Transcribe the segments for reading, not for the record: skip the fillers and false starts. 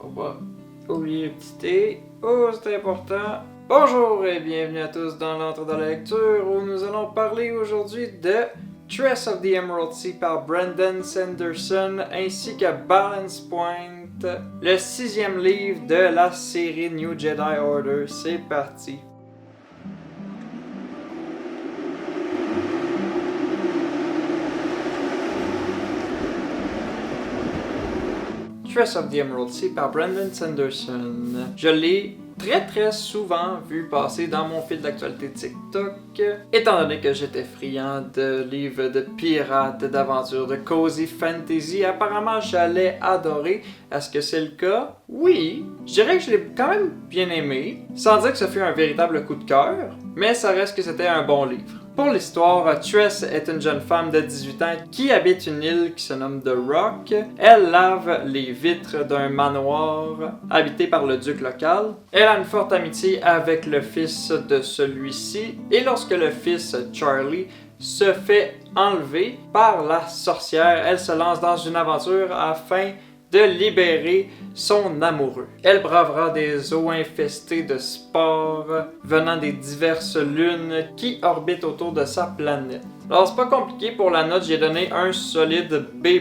Faut pas oublier le petit thé. Oh, c'est important. Bonjour et bienvenue à tous dans l'entre de la lecture où nous allons parler aujourd'hui de Tress of the Emerald Sea par Brandon Sanderson ainsi que Balance Point, le 6e livre de la série New Jedi Order. C'est parti. Tress of the Emerald Sea par Brandon Sanderson. Je l'ai très souvent vu passer dans mon fil d'actualité TikTok, étant donné que j'étais friand de livres de pirates, d'aventures, de cozy fantasy. Apparemment, j'allais adorer. Est-ce que c'est le cas? Oui, je dirais que je l'ai quand même bien aimé, sans dire que ce fut un véritable coup de cœur, mais ça reste que c'était un bon livre. Pour l'histoire, Tress est une jeune femme de 18 ans qui habite une île qui se nomme The Rock. Elle lave les vitres d'un manoir habité par le duc local. Elle a une forte amitié avec le fils de celui-ci et lorsque le fils Charlie se fait enlever par la sorcière, elle se lance dans une aventure afin de libérer son amoureux. Elle bravera des eaux infestées de spores venant des diverses lunes qui orbitent autour de sa planète. Alors c'est pas compliqué pour la note, j'ai donné un solide B+.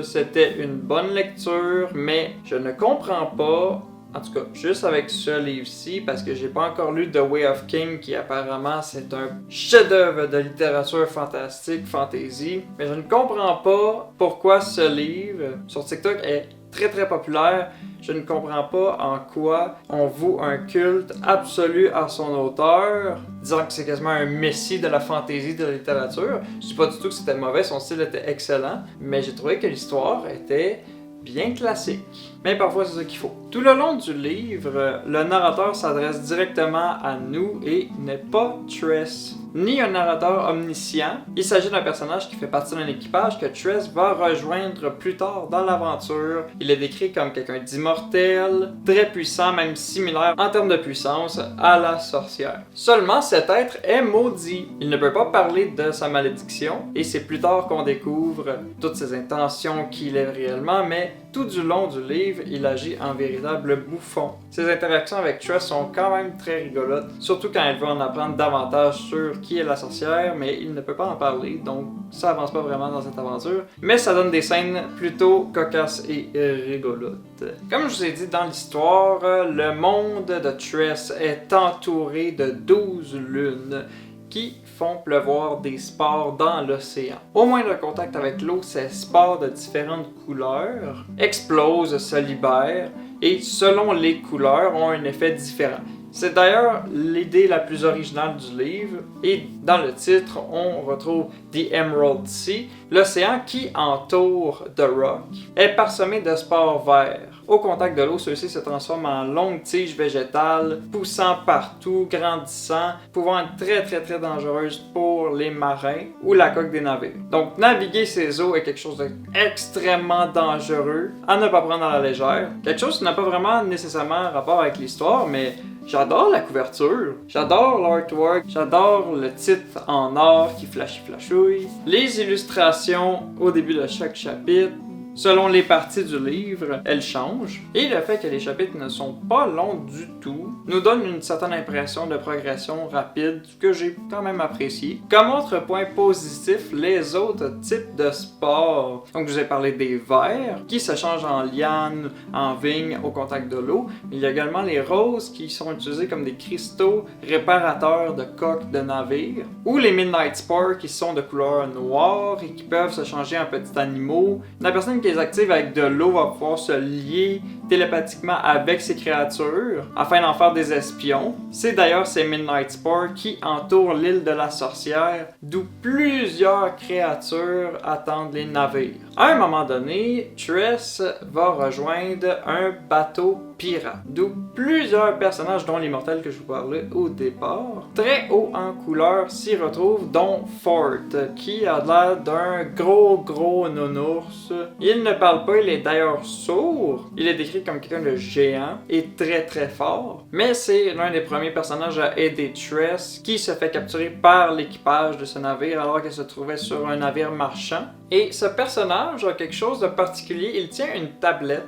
C'était une bonne lecture, mais je ne comprends pas, en tout cas, juste avec ce livre-ci, parce que j'ai pas encore lu The Way of King, qui apparemment c'est un chef-d'œuvre de littérature fantastique, fantasy. Mais je ne comprends pas pourquoi ce livre sur TikTok est très populaire. Je ne comprends pas en quoi on voue un culte absolu à son auteur, disant que c'est quasiment un messie de la fantasy, de la littérature. Je dis pas du tout que c'était mauvais, son style était excellent, mais j'ai trouvé que l'histoire était bien classique. Mais parfois c'est ce qu'il faut. Tout le long du livre, le narrateur s'adresse directement à nous et n'est pas Tress, ni un narrateur omniscient. Il s'agit d'un personnage qui fait partie d'un équipage que Tress va rejoindre plus tard dans l'aventure. Il est décrit comme quelqu'un d'immortel, très puissant, même similaire en termes de puissance à la sorcière. Seulement cet être est maudit. Il ne peut pas parler de sa malédiction et c'est plus tard qu'on découvre toutes ses intentions qu'il est réellement, mais tout du long du livre, il agit en véritable bouffon. Ses interactions avec Tress sont quand même très rigolotes, surtout quand elle veut en apprendre davantage sur qui est la sorcière, mais il ne peut pas en parler, donc ça avance pas vraiment dans cette aventure. Mais ça donne des scènes plutôt cocasses et rigolotes. Comme je vous ai dit dans l'histoire, le monde de Tress est entouré de 12 lunes qui font pleuvoir des spores dans l'océan. Au moindre contact avec l'eau, ces spores de différentes couleurs explosent, se libèrent et selon les couleurs ont un effet différent. C'est d'ailleurs l'idée la plus originale du livre et dans le titre on retrouve The Emerald Sea, l'océan qui entoure The Rock est parsemé de spores verts. Au contact de l'eau, ceux-ci se transforment en longues tiges végétales, poussant partout, grandissant, pouvant être très dangereuses pour les marins ou la coque des navires. Donc naviguer ces eaux est quelque chose d'extrêmement dangereux, à ne pas prendre à la légère. Quelque chose qui n'a pas vraiment nécessairement rapport avec l'histoire, mais j'adore la couverture, j'adore l'artwork, j'adore le titre en or qui flashouille, les illustrations au début de chaque chapitre. Selon les parties du livre, elles changent, et le fait que les chapitres ne sont pas longs du tout nous donne une certaine impression de progression rapide que j'ai quand même apprécié. Comme autre point positif, les autres types de spores. Donc je vous ai parlé des vers qui se changent en lianes, en vignes au contact de l'eau, mais il y a également les roses qui sont utilisés comme des cristaux réparateurs de coques de navires, ou les Midnight Spores qui sont de couleur noire et qui peuvent se changer en petits animaux. La personne qui les active avec de l'eau va pouvoir se lier télépathiquement avec ces créatures afin d'en faire des espions. C'est d'ailleurs ces Midnight Spores qui entourent l'île de la sorcière, d'où plusieurs créatures attendent les navires. À un moment donné, Tress va rejoindre un bateau pirate, d'où plusieurs personnages, dont l'immortel que je vous parlais au départ, très haut en couleur, s'y retrouvent, dont Fort, qui a l'air d'un gros nounours. Il ne parle pas, il est d'ailleurs sourd. Il est décrit décrit comme quelqu'un de géant et très très fort, mais c'est l'un des premiers personnages à aider Tress qui se fait capturer par l'équipage de ce navire alors qu'elle se trouvait sur un navire marchand. Et ce personnage a quelque chose de particulier, il tient une tablette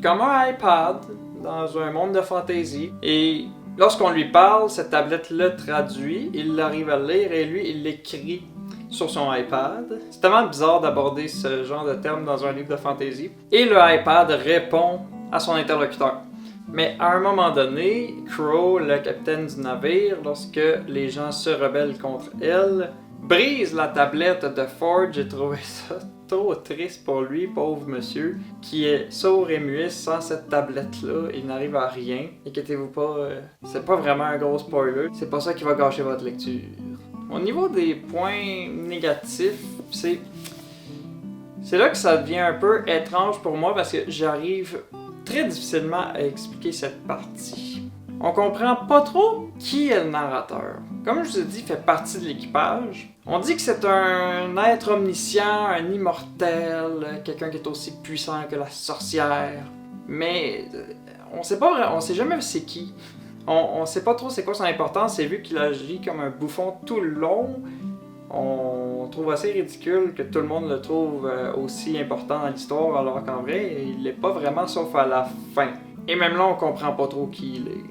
comme un iPad dans un monde de fantasy, et lorsqu'on lui parle, cette tablette le traduit, il arrive à le lire et lui il l'écrit sur son iPad. C'est tellement bizarre d'aborder ce genre de terme dans un livre de fantasy. Et le iPad répond à son interlocuteur. Mais à un moment donné, Crow, le capitaine du navire, lorsque les gens se rebellent contre elle, brise la tablette de Ford. J'ai trouvé ça trop triste pour lui, pauvre monsieur, qui est sourd et muet sans cette tablette-là. Il n'arrive à rien. Inquiétez-vous pas, c'est pas vraiment un gros spoiler. C'est pas ça qui va gâcher votre lecture. Au niveau des points négatifs, c'est là que ça devient un peu étrange pour moi parce que j'arrive très difficilement à expliquer cette partie. On comprend pas trop qui est le narrateur. Comme je vous ai dit, il fait partie de l'équipage. On dit que c'est un être omniscient, un immortel, quelqu'un qui est aussi puissant que la sorcière. Mais on sait jamais c'est qui. On sait pas trop c'est quoi son importance, et vu qu'il agit comme un bouffon tout le long, on trouve assez ridicule que tout le monde le trouve aussi important dans l'histoire, alors qu'en vrai, il l'est pas vraiment sauf à la fin. Et même là, on comprend pas trop qui il est.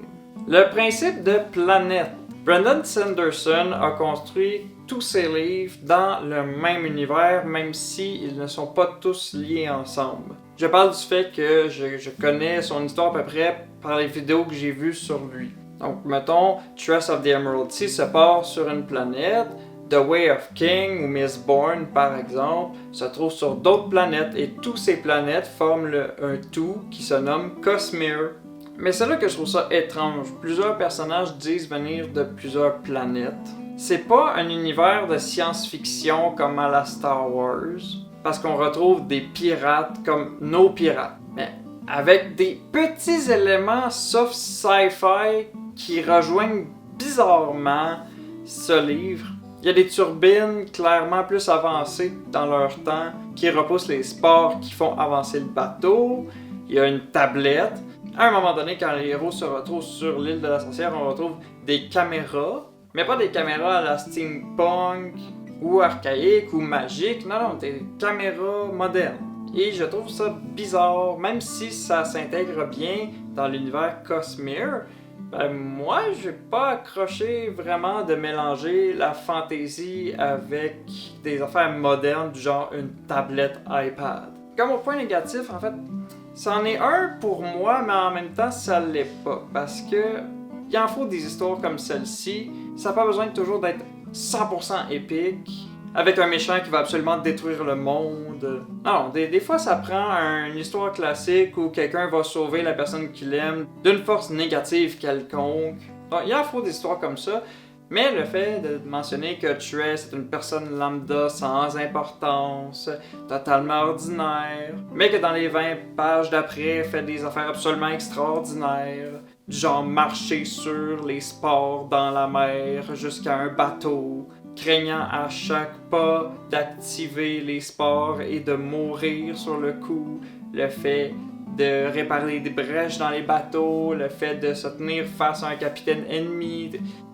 Le principe de planète. Brandon Sanderson a construit tous ses livres dans le même univers, même si ils ne sont pas tous liés ensemble. Je parle du fait que je connais son histoire à peu près par les vidéos que j'ai vues sur lui. Donc, mettons, Tress of the Emerald Sea se passe sur une planète, The Way of King ou Mistborn, par exemple, se trouve sur d'autres planètes, et toutes ces planètes forment un tout qui se nomme Cosmere. Mais c'est là que je trouve ça étrange. Plusieurs personnages disent venir de plusieurs planètes. C'est pas un univers de science-fiction comme à la Star Wars, parce qu'on retrouve des pirates comme nos pirates, mais avec des petits éléments soft sci-fi qui rejoignent bizarrement ce livre. Il y a des turbines clairement plus avancées dans leur temps qui repoussent les spores qui font avancer le bateau. Il y a une tablette. À un moment donné, quand les héros se retrouvent sur l'île de la sorcière, on retrouve des caméras, mais pas des caméras à la steampunk ou archaïque ou magique, non, des caméras modernes. Et je trouve ça bizarre, même si ça s'intègre bien dans l'univers Cosmere. Moi, j'ai pas accroché vraiment de mélanger la fantasy avec des affaires modernes du genre une tablette iPad. Comme au point négatif, en fait, c'en est un pour moi, mais en même temps, ça l'est pas. Parce que il en faut des histoires comme celle-ci. Ça n'a pas besoin de toujours d'être 100% épique, avec un méchant qui va absolument détruire le monde. Non, des fois, ça prend une histoire classique où quelqu'un va sauver la personne qu'il aime d'une force négative quelconque. Donc, il en faut des histoires comme ça. Mais le fait de mentionner que Tress est une personne lambda sans importance, totalement ordinaire, mais que dans les 20 pages d'après fait des affaires absolument extraordinaires, du genre marcher sur les spores dans la mer jusqu'à un bateau, craignant à chaque pas d'activer les spores et de mourir sur le coup, le fait de réparer des brèches dans les bateaux, le fait de se tenir face à un capitaine ennemi.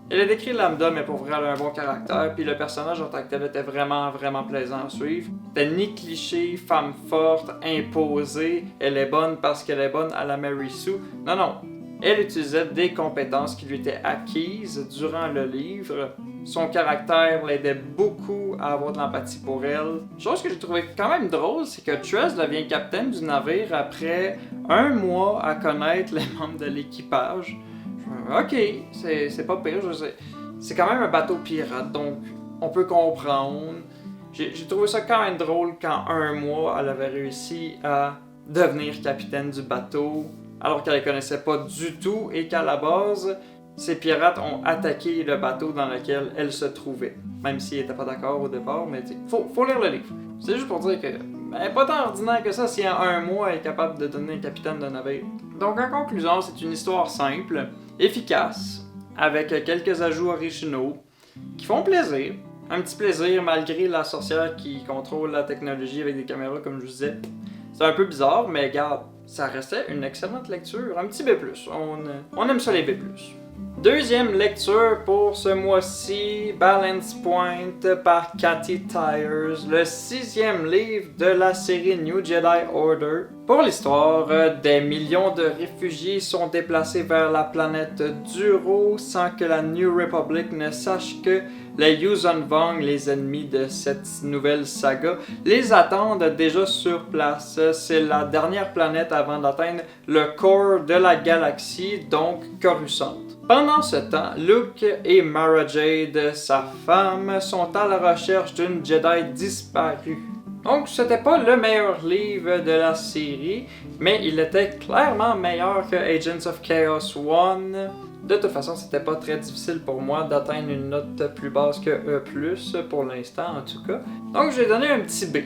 Elle a décrit lambda, mais pour vrai, elle a un bon caractère, puis le personnage en tant que tel était vraiment plaisant à suivre. C'était ni cliché, femme forte, imposée, elle est bonne parce qu'elle est bonne à la Mary Sue. Non. Elle utilisait des compétences qui lui étaient acquises durant le livre. Son caractère l'aidait beaucoup à avoir de l'empathie pour elle. Chose que j'ai trouvé quand même drôle, c'est que Tress devient capitaine du navire après 1 mois à connaître les membres de l'équipage. Ok, c'est pas pire, c'est quand même un bateau pirate, donc on peut comprendre. J'ai trouvé ça quand même drôle qu'en 1 mois, elle avait réussi à devenir capitaine du bateau, alors qu'elle ne connaissait pas du tout et qu'à la base, ces pirates ont attaqué le bateau dans lequel elle se trouvait. Même s'ils n'étaient pas d'accord au départ, mais faut lire le livre. C'est juste pour dire que elle n'est pas tant ordinaire que ça si en 1 mois elle est capable de devenir capitaine d'un navire. Donc en conclusion, c'est une histoire simple, efficace, avec quelques ajouts originaux, qui font plaisir. Un petit plaisir malgré la sorcière qui contrôle la technologie avec des caméras comme je vous disais. C'est un peu bizarre, mais regarde, ça restait une excellente lecture, un petit B+. On aime ça les B+. Deuxième lecture pour ce mois-ci, Balance Point par Cathy Tyers, le 6e livre de la série New Jedi Order. Pour l'histoire, des millions de réfugiés sont déplacés vers la planète Duro sans que la New Republic ne sache que les Yuuzhan Vong, les ennemis de cette nouvelle saga, les attendent déjà sur place. C'est la dernière planète avant d'atteindre le corps de la galaxie, donc Coruscant. Pendant ce temps, Luke et Mara Jade, sa femme, sont à la recherche d'une Jedi disparue. Donc, c'était pas le meilleur livre de la série, mais il était clairement meilleur que Agents of Chaos 1. De toute façon, c'était pas très difficile pour moi d'atteindre une note plus basse que E+, pour l'instant en tout cas. Donc, j'ai donné un petit B.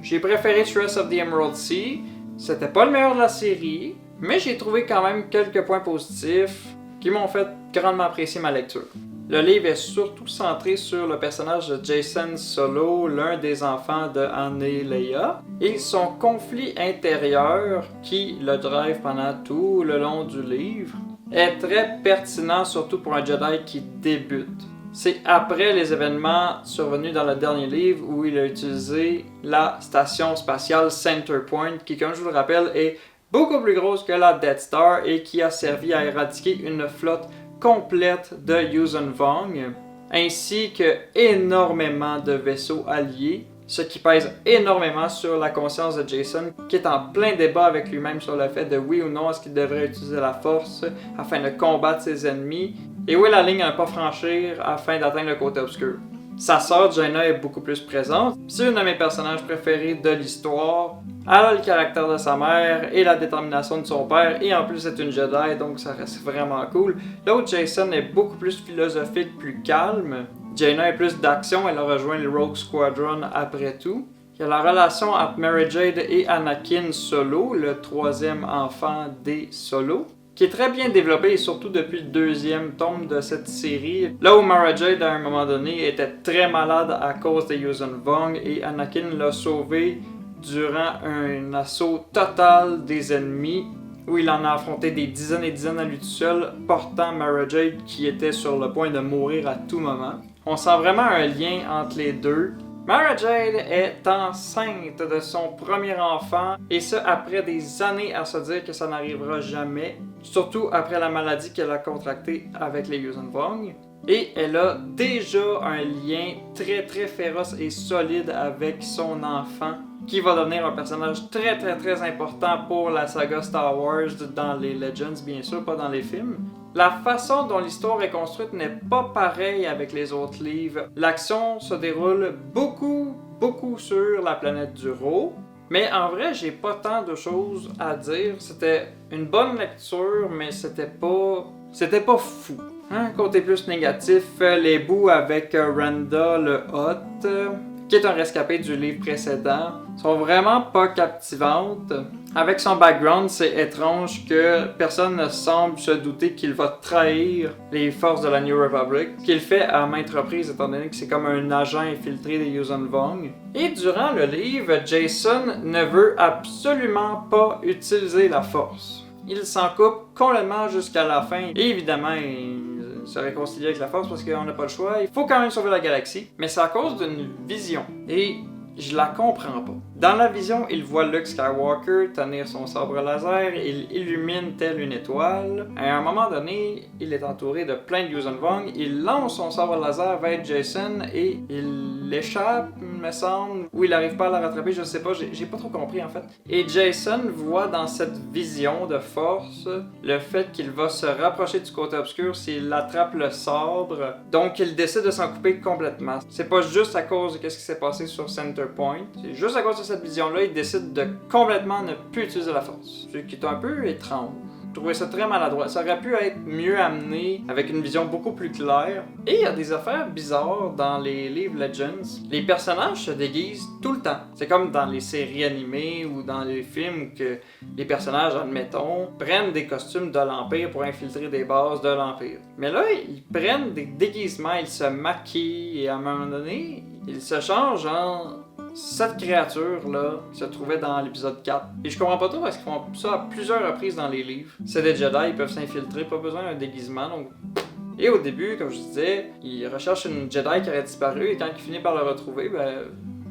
J'ai préféré Trace of the Emerald Sea. C'était pas le meilleur de la série, mais j'ai trouvé quand même quelques points positifs qui m'ont fait grandement apprécier ma lecture. Le livre est surtout centré sur le personnage de Jacen Solo, l'un des enfants de Han et Leia, et son conflit intérieur qui le drive pendant tout le long du livre est très pertinent, surtout pour un Jedi qui débute. C'est après les événements survenus dans le dernier livre où il a utilisé la station spatiale Centerpoint, qui, comme je vous le rappelle, est beaucoup plus grosse que la Death Star et qui a servi à éradiquer une flotte complète de Yuuzhan Vong, ainsi que énormément de vaisseaux alliés, ce qui pèse énormément sur la conscience de Jacen, qui est en plein débat avec lui-même sur le fait de oui ou non est-ce qu'il devrait utiliser la force afin de combattre ses ennemis, et où est la ligne à ne pas franchir afin d'atteindre le côté obscur. Sa sœur Jaina est beaucoup plus présente. C'est une de mes personnages préférés de l'histoire. Elle a le caractère de sa mère et la détermination de son père, et en plus c'est une Jedi, donc ça reste vraiment cool. L'autre Jacen est beaucoup plus philosophique, plus calme. Jaina est plus d'action, elle a rejoint le Rogue Squadron après tout. Il y a la relation entre Mara Jade et Anakin Solo, le 3e enfant des Solo, qui est très bien développé, et surtout depuis le 2e tome de cette série, là où Mara Jade à un moment donné était très malade à cause des Yuuzhan Vong et Anakin l'a sauvé durant un assaut total des ennemis où il en a affronté des dizaines et dizaines à lui tout seul, portant Mara Jade qui était sur le point de mourir à tout moment. On sent vraiment un lien entre les deux. Mara Jade est enceinte de son premier enfant, et ce après des années à se dire que ça n'arrivera jamais, surtout après la maladie qu'elle a contractée avec les Yuuzhan Vong. Et elle a déjà un lien très très féroce et solide avec son enfant, qui va devenir un personnage très très très important pour la saga Star Wars dans les Legends, bien sûr, pas dans les films. La façon dont l'histoire est construite n'est pas pareille avec les autres livres. L'action se déroule beaucoup sur la planète Duro, mais en vrai, j'ai pas tant de choses à dire. C'était une bonne lecture, mais c'était pas fou. Côté plus négatif, les bouts avec Randa le Hutt, qui est un rescapé du livre précédent, sont vraiment pas captivantes. Avec son background, c'est étrange que personne ne semble se douter qu'il va trahir les forces de la New Republic, qu'il fait à maintes reprises étant donné que c'est comme un agent infiltré des Yuuzhan Vong. Et durant le livre, Jacen ne veut absolument pas utiliser la force. Il s'en coupe complètement jusqu'à la fin, et évidemment, il se réconcilie avec la force parce qu'on n'a pas le choix. Il faut quand même sauver la galaxie, mais c'est à cause d'une vision. Et je la comprends pas. Dans la vision, il voit Luke Skywalker tenir son sabre laser, il illumine telle une étoile. À un moment donné, il est entouré de plein de Yuuzhan Vong, il lance son sabre laser vers Jacen et il l'échappe, me semble, ou il n'arrive pas à la rattraper, je sais pas, j'ai pas trop compris en fait. Et Jacen voit dans cette vision de force le fait qu'il va se rapprocher du côté obscur s'il attrape le sabre, donc il décide de s'en couper complètement. C'est pas juste à cause de ce qui s'est passé sur Centerpoint, c'est juste à cause de cette vision-là, il décide de complètement ne plus utiliser la force. Ce qui est un peu étrange. Je trouvais ça très maladroit. Ça aurait pu être mieux amené avec une vision beaucoup plus claire. Et il y a des affaires bizarres dans les livres Legends. Les personnages se déguisent tout le temps. C'est comme dans les séries animées ou dans les films où que les personnages, admettons, prennent des costumes de l'Empire pour infiltrer des bases de l'Empire. Mais là, ils prennent des déguisements, ils se maquillent et à un moment donné, ils se changent en cette créature-là qui se trouvait dans l'épisode 4. Et je comprends pas trop parce qu'ils font ça à plusieurs reprises dans les livres. C'est des Jedi, ils peuvent s'infiltrer, pas besoin d'un déguisement, donc... Et au début, comme je disais, ils recherchent une Jedi qui aurait disparu et quand ils finissent par le retrouver, ben...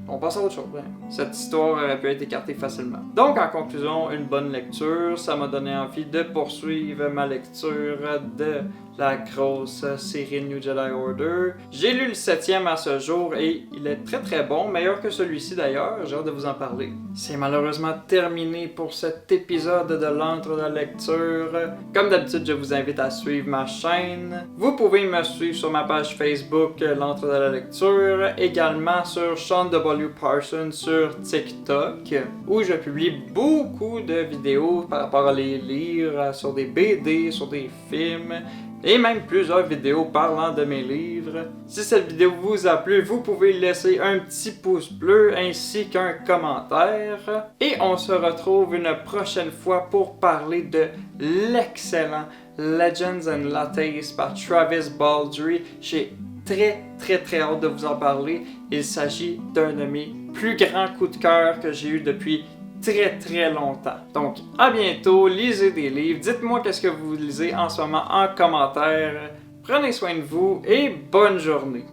on passe à autre chose. Hein. Cette histoire aurait pu être écartée facilement. Donc, en conclusion, une bonne lecture. Ça m'a donné envie de poursuivre ma lecture de la grosse série New Jedi Order. J'ai lu le 7e à ce jour et il est très très bon, meilleur que celui-ci d'ailleurs. J'ai hâte de vous en parler. C'est malheureusement terminé pour cet épisode de l'Antre de la lecture. Comme d'habitude, je vous invite à suivre ma chaîne. Vous pouvez me suivre sur ma page Facebook l'Antre de la lecture, également sur Sean W. Parsons sur TikTok, où je publie beaucoup de vidéos par rapport à les lire, sur des BD, sur des films, et même plusieurs vidéos parlant de mes livres. Si cette vidéo vous a plu, vous pouvez laisser un petit pouce bleu ainsi qu'un commentaire. Et on se retrouve une prochaine fois pour parler de l'excellent Legends and Lattes par Travis Baldree. J'ai très hâte de vous en parler. Il s'agit d'un de mes plus grands coups de cœur que j'ai eu depuis très longtemps. Donc à bientôt, lisez des livres, dites-moi qu'est-ce que vous lisez en ce moment en commentaire. Prenez soin de vous et bonne journée.